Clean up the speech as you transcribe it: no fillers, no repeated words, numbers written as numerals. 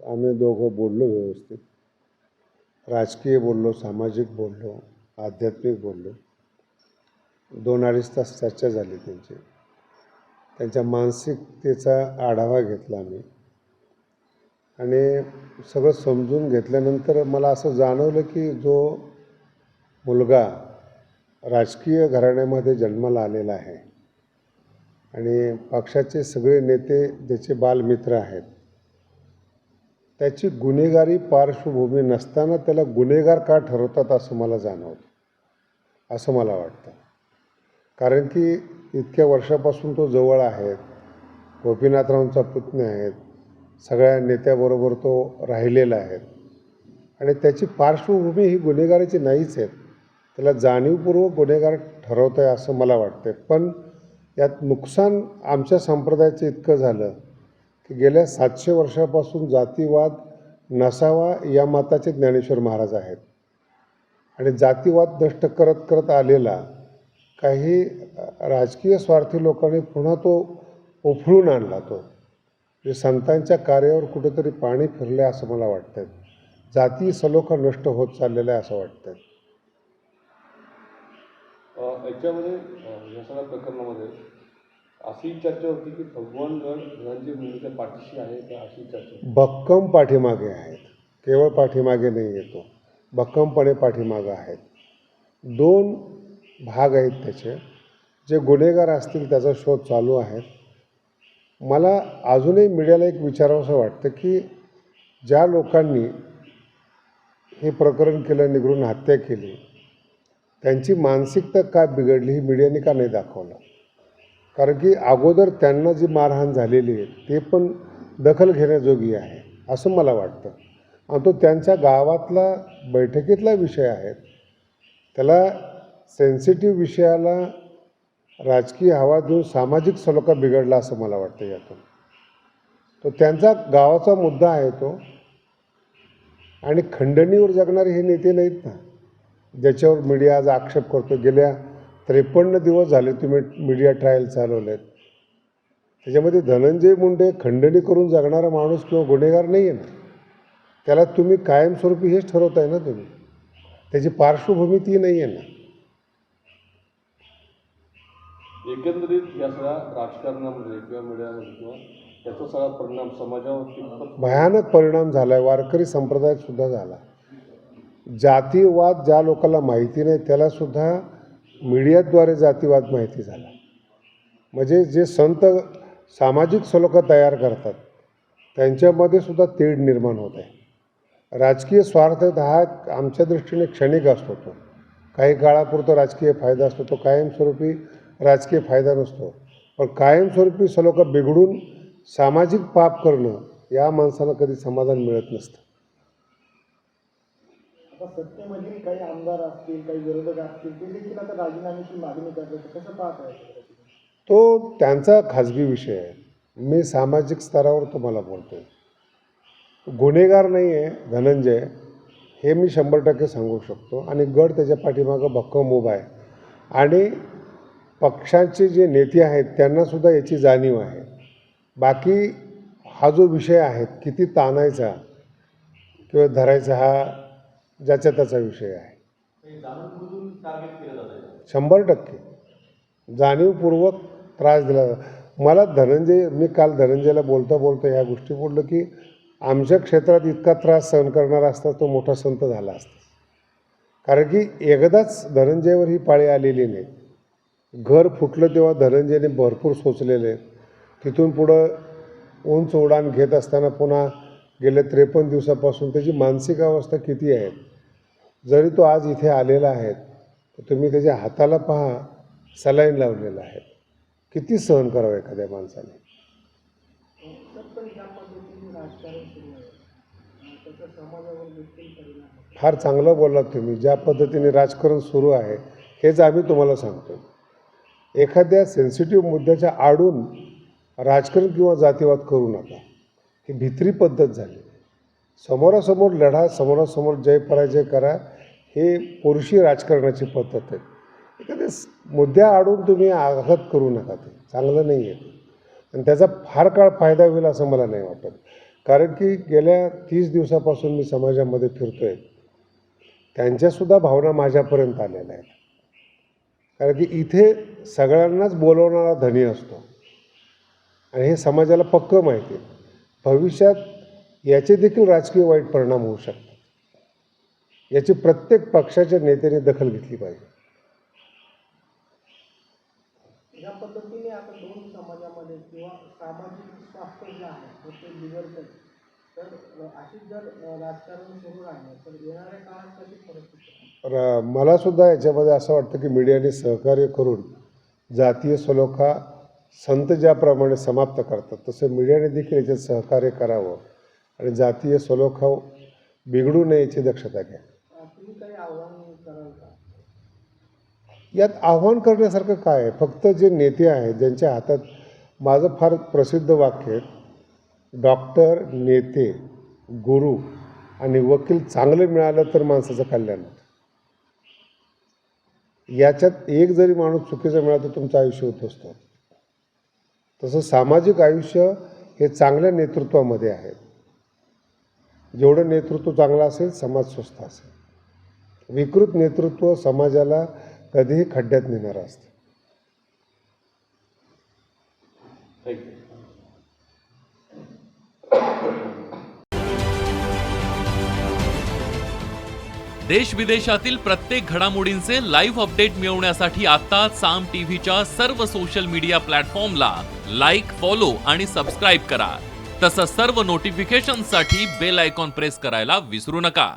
आम्ही दोघं बोललो व्यवस्थित. राजकीय बोललो, सामाजिक बोललो, आध्यात्मिक बोललो. 2-2.5 तास चर्चा झाली त्यांची. त्यांच्या मानसिकतेचा आढावा घेतला आम्ही आणि सगळं समजून घेतल्यानंतर मला असं जाणवलं की जो मुलगा राजकीय घराण्यामध्ये जन्माला आलेला आहे आणि पक्षाचे सगळे नेते त्याचे बालमित्र आहेत, त्याची गुन्हेगारी पार्श्वभूमी नसताना त्याला गुन्हेगार का ठरवतात असं मला जाणवतं, असं मला वाटतं. कारण की इतक्या वर्षापासून तो जवळ आहे, गोपीनाथरावांचा पुतण्या आहेत, सगळ्या नेत्याबरोबर तो राहिलेला आहे आणि त्याची पार्श्वभूमी ही गुन्हेगाराची नाहीच आहे. त्याला जाणीवपूर्वक गुन्हेगार ठरवत आहे असं मला वाटतं. पण यात नुकसान आमच्या संप्रदायाचं इतकं झालं की गेल्या 700 वर्षापासून जातीवाद नसावा या मताचे ज्ञानेश्वर महाराज आहेत आणि जातीवाद नष्ट करत करत आलेला काही राजकीय स्वार्थी लोकांनी पुन्हा तो उफळून आणला. तो जे संतांच्या कार्यावर कुठेतरी पाणी फिरले असं मला वाटतं. जाती सलोखा नष्ट होत चाललेला आहे असं वाटतं. याच्यामध्ये या सगळ्या प्रकरणामध्ये अशी चर्चा होती की भगवान गड धनंजय मुंडेच्या पाठीशी आहे का, अशी चर्चा भक्कम पाठीमागे आहेत. केवळ पाठीमागे नाही येतो, भक्कमपणे पाठीमागे आहेत. 2 भाग आहेत त्याचे. जे गुन्हेगार असतील त्याचा शोध चालू आहे. मला अजूनही मीडियाला एक विचारावंसं वाटतं की ज्या लोकांनी हे प्रकरण केलं, निगरून हत्या केली, त्यांची मानसिकता का बिघडली ही मीडियाने का नाही दाखवलं. कारण की अगोदर त्यांना जी मारहाण झालेली आहे ते पण दखल घेण्याजोगी आहे असं मला वाटतं. आणि तो त्यांच्या गावातला बैठकीतला विषय आहे. त्याला सेन्सिटिव्ह विषयाला राजकीय हवा देऊन सामाजिक सलोखा बिघडला असं मला वाटतं यातून. तो त्यांचा गावाचा मुद्दा आहे तो. आणि खंडणीवर जगणारे हे नेते नाहीत ना, ज्याच्यावर मीडिया आज आक्षेप करतो. गेल्या 53 दिवस झाले तुम्ही मीडिया ट्रायल चालवलेत. त्याच्यामध्ये धनंजय मुंडे खंडणी करून जगणारा माणूस किंवा गुन्हेगार नाही आहे ना. त्याला तुम्ही कायमस्वरूपी हेच ठरवताय ना तुम्ही. त्याची पार्श्वभूमी ती नाही आहे ना. एकंदरीत या सगळ्या राजकारणामध्ये किंवा मीडियामध्ये किंवा याचा सगळा परिणाम समाजावर भयानक परिणाम झाला आहे. वारकरी संप्रदायात सुद्धा झाला. जातीवाद ज्या लोकांना माहिती नाही त्यालासुद्धा मीडियाद्वारे जातीवाद माहिती झाला. म्हणजे जे संत सामाजिक सलोखा तयार करतात त्यांच्यामध्ये सुद्धा तेढ निर्माण होत आहे. राजकीय स्वार्थ हा आमच्या दृष्टीने क्षणिक असतो. तो काही काळापुरता राजकीय फायदा असतो, तो कायमस्वरूपी राजकीय फायदा नसतो. पण कायमस्वरूपी सलोखा बिघडून सामाजिक पाप करणं या माणसाला कधी समाधान मिळत नसतं. आता सत्तेमध्ये काही आमदार असतील, काही विरोधक असतील, ते देखील आता राजीनाम्याची मागणी करतात. कसं पाहत आहे? तो त्यांचा खाजगी विषय आहे. मी सामाजिक स्तरावर तुम्हाला बोलतो. गुन्हेगार नाही आहे धनंजय, हे मी 100% सांगू शकतो. आणि गड त्याच्या पाठीमागं भक्कम उभा आहे. आणि पक्षाचे जे नेते आहेत त्यांनासुद्धा याची जाणीव आहे. बाकी हा जो विषय आहे किती ताणायचा किंवा धरायचा हा ज्याचा त्याचा विषय आहे. 100% जाणीवपूर्वक त्रास दिला. मला मी काल धनंजयला बोलता बोलता ह्या गोष्टी बोललो की आमच्या क्षेत्रात इतका त्रास सहन करणारा असता तो मोठा संत झाला असता. कारण की एकदाच धनंजयवर ही पाळी आलेली नाही. घर फुटलं तेव्हा धनंजयने भरपूर सोचलेले. तिथून पुढं उंच उडान घेत असताना पुन्हा गेल्या 53 दिवसापासून त्याची मानसिक अवस्था किती आहे. जरी तो आज इथे आलेला आहे तर तुम्ही त्याच्या हाताला पहा, सलाईन लावलेला आहे. किती सहन करावं एखाद्या माणसाने. फार चांगलं बोललात तुम्ही. ज्या पद्धतीने राजकारण सुरू आहे हेच आम्ही तुम्हाला सांगतो. एखाद्या सेन्सिटिव्ह मुद्द्याच्या आडून राजकारण किंवा जातीवाद करू नका. ही भित्री पद्धत झाली. समोरासमोर लढा, समोरासमोर जय पराजय करा, हे पुरुषी राजकारणाची पद्धत आहे. एखाद्या मुद्द्या आडून तुम्ही आघात करू नका. ते चांगलं नाही आहे. आणि त्याचा फार काळ फायदा होईल असं मला नाही वाटत. कारण की गेल्या 30 दिवसापासून मी समाजामध्ये फिरतोय, त्यांच्यासुद्धा भावना माझ्यापर्यंत आलेल्या आहेत. कारण की इथे सगळ्यांनाच बोलवणारा धनी असतो आणि हे समाजाला पक्कं माहिती आहे. भविष्यात याचे देखील राजकीय वाईट परिणाम होऊ शकतात. याची प्रत्येक पक्षाच्या नेत्याने दखल घेतली पाहिजे. या पद्धतीने आता दोन समाजामध्ये किंवा सामाजिक स्वास्थ्य जे आहे ते बिघडतं, तर अशीच जर राजकारण सुरू राहिलं तर येणाऱ्या काळात कशी परिस्थिती? मला सुद्धा याच्यामध्ये असं वाटतं की मीडियाने सहकार्य करून जातीय सलोखा संत ज्याप्रमाणे समाप्त करतात तसं मीडियाने देखील याच्यात सहकार्य करावं आणि जातीय सलोखा बिघडू नये याची दक्षता घ्या. तुम्ही काही आव्हान कराल का? यात आव्हान करण्यासारखं काय आहे? फक्त जे नेते आहेत ज्यांच्या हातात, माझं फार प्रसिद्ध वाक्य आहे, डॉक्टर, नेते, गुरु आणि वकील चांगलं मिळालं तर माणसाचं कल्याण होतं. याच्यात एक जरी माणूस चुकीचा मिळाला तर तुमचं आयुष्य उद्ध्वस्त होतं. तसं सामाजिक आयुष्य हे चांगल्या नेतृत्वामध्ये आहे. जेवढं नेतृत्व चांगलं असेल समाज स्वस्थ असेल. विकृत नेतृत्व समाजाला कधीही खड्ड्यात नेणारं असतं. थँक्यू. देश विदेशातील प्रत्येक घडामोडींचे लाईव्ह अपडेट मिळवण्यासाठी आता साम टीव्हीच्या सर्व सोशल मीडिया प्लॅटफॉर्मला लाईक, फॉलो आणि सबस्क्राईब करा. तसंच सर्व नोटिफिकेशनसाठी बेल आयकॉन प्रेस करायला विसरू नका.